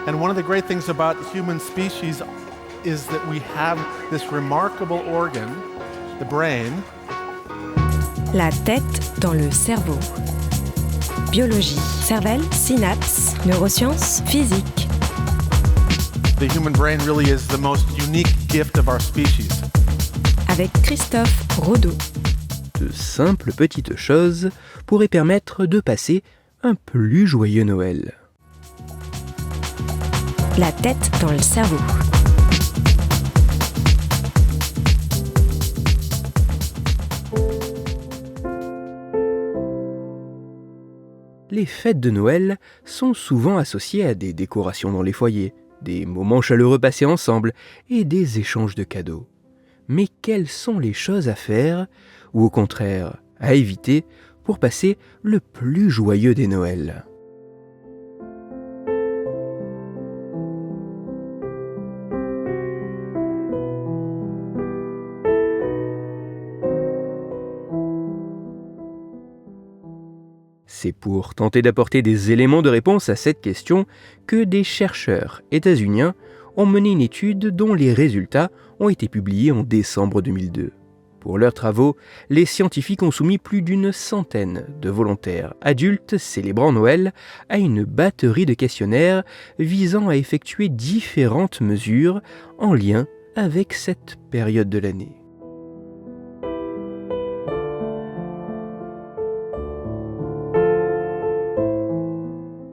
And one of the great things about human species is that we have this remarkable organ, the brain. La tête dans le cerveau. Biologie, cervelle, synapses, neurosciences, physique. The human brain really is the most unique gift of our species. Avec Christophe Rodeau. De simples petites choses pourraient permettre de passer un plus joyeux Noël. La tête dans le cerveau. Les fêtes de Noël sont souvent associées à des décorations dans les foyers, des moments chaleureux passés ensemble et des échanges de cadeaux. Mais quelles sont les choses à faire, ou au contraire, à éviter, pour passer le plus joyeux des Noëls ? C'est pour tenter d'apporter des éléments de réponse à cette question que des chercheurs états-uniens ont mené une étude dont les résultats ont été publiés en décembre 2002. Pour leurs travaux, les scientifiques ont soumis plus d'une centaine de volontaires adultes célébrant Noël à une batterie de questionnaires visant à effectuer différentes mesures en lien avec cette période de l'année.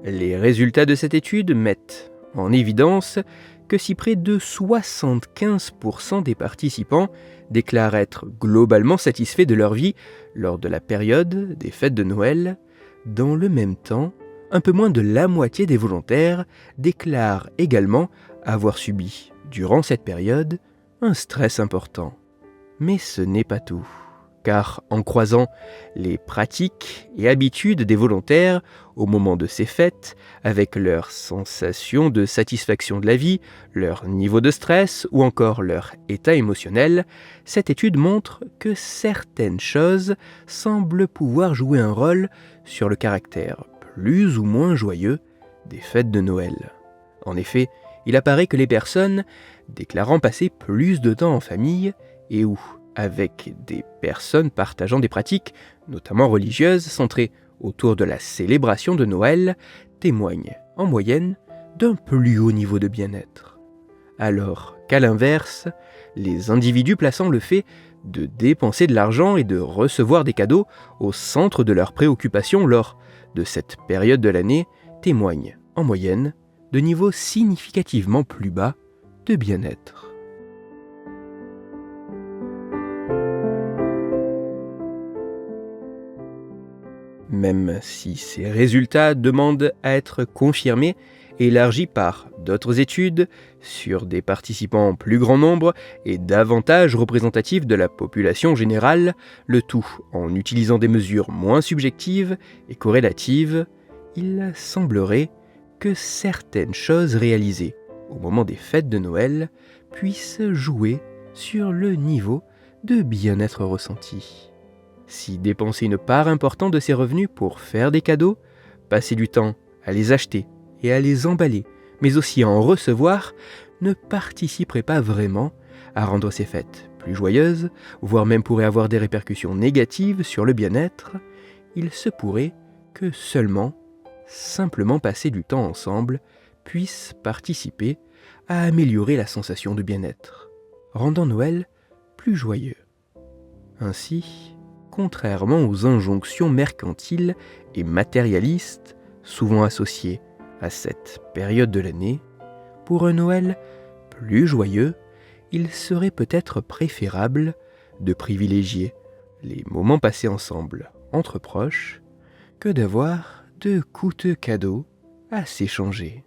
Les résultats de cette étude mettent en évidence que si près de 75% des participants déclarent être globalement satisfaits de leur vie lors de la période des fêtes de Noël, dans le même temps, un peu moins de la moitié des volontaires déclarent également avoir subi, durant cette période, un stress important. Mais ce n'est pas tout. Car en croisant les pratiques et habitudes des volontaires au moment de ces fêtes, avec leur sensation de satisfaction de la vie, leur niveau de stress ou encore leur état émotionnel, cette étude montre que certaines choses semblent pouvoir jouer un rôle sur le caractère plus ou moins joyeux des fêtes de Noël. En effet, il apparaît que les personnes déclarant passer plus de temps en famille et où avec des personnes partageant des pratiques, notamment religieuses, centrées autour de la célébration de Noël, témoignent, en moyenne, d'un plus haut niveau de bien-être. Alors qu'à l'inverse, les individus plaçant le fait de dépenser de l'argent et de recevoir des cadeaux au centre de leurs préoccupations lors de cette période de l'année témoignent, en moyenne, de niveaux significativement plus bas de bien-être. Même si ces résultats demandent à être confirmés et élargis par d'autres études sur des participants en plus grand nombre et davantage représentatifs de la population générale, le tout en utilisant des mesures moins subjectives et corrélatives, il semblerait que certaines choses réalisées au moment des fêtes de Noël puissent jouer sur le niveau de bien-être ressenti. Si dépenser une part importante de ses revenus pour faire des cadeaux, passer du temps à les acheter et à les emballer, mais aussi à en recevoir, ne participerait pas vraiment à rendre ces fêtes plus joyeuses, voire même pourrait avoir des répercussions négatives sur le bien-être, il se pourrait que simplement passer du temps ensemble, puisse participer à améliorer la sensation de bien-être, rendant Noël plus joyeux. Ainsi, contrairement aux injonctions mercantiles et matérialistes souvent associées à cette période de l'année, pour un Noël plus joyeux, il serait peut-être préférable de privilégier les moments passés ensemble entre proches que d'avoir de coûteux cadeaux à s'échanger.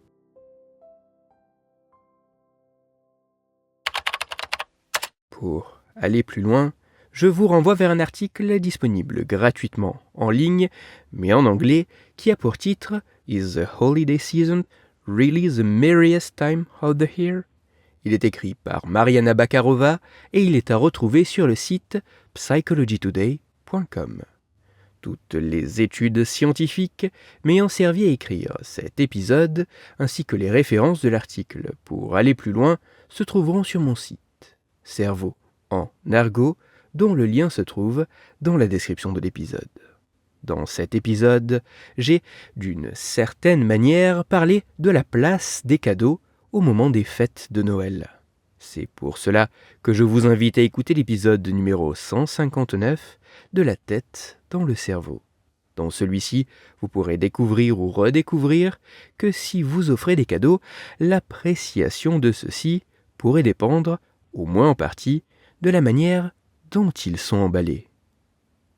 Pour aller plus loin, je vous renvoie vers un article disponible gratuitement en ligne, mais en anglais, qui a pour titre « Is the holiday season really the merriest time of the year ?» Il est écrit par Mariana Bakarova et il est à retrouver sur le site psychologytoday.com. toutes les études scientifiques m'ayant servi à écrire cet épisode, ainsi que les références de l'article pour aller plus loin, se trouveront sur mon site, Cerveau en argot, dont le lien se trouve dans la description de l'épisode. Dans cet épisode, j'ai, d'une certaine manière, parlé de la place des cadeaux au moment des fêtes de Noël. C'est pour cela que je vous invite à écouter l'épisode numéro 159 de La tête dans le cerveau. Dans celui-ci, vous pourrez découvrir ou redécouvrir que si vous offrez des cadeaux, l'appréciation de ceux-ci pourrait dépendre, au moins en partie, de la manière dont ils sont emballés.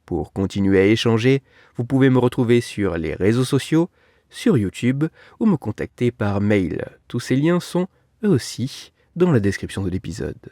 Pour continuer à échanger, vous pouvez me retrouver sur les réseaux sociaux, sur YouTube ou me contacter par mail. Tous ces liens sont, eux aussi, dans la description de l'épisode.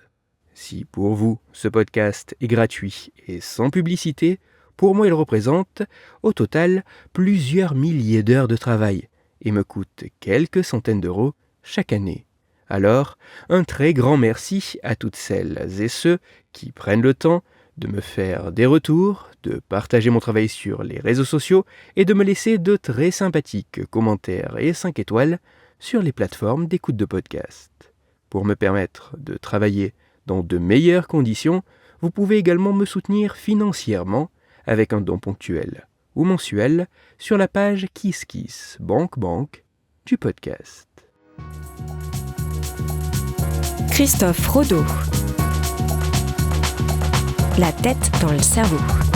Si pour vous, ce podcast est gratuit et sans publicité, pour moi il représente, au total, plusieurs milliers d'heures de travail et me coûte quelques centaines d'euros chaque année. Alors, un très grand merci à toutes celles et ceux qui prennent le temps de me faire des retours, de partager mon travail sur les réseaux sociaux et de me laisser de très sympathiques commentaires et 5 étoiles sur les plateformes d'écoute de podcast. Pour me permettre de travailler dans de meilleures conditions, vous pouvez également me soutenir financièrement avec un don ponctuel ou mensuel sur la page KissKiss Bank du podcast. Christophe Rodeau. La tête dans le cerveau.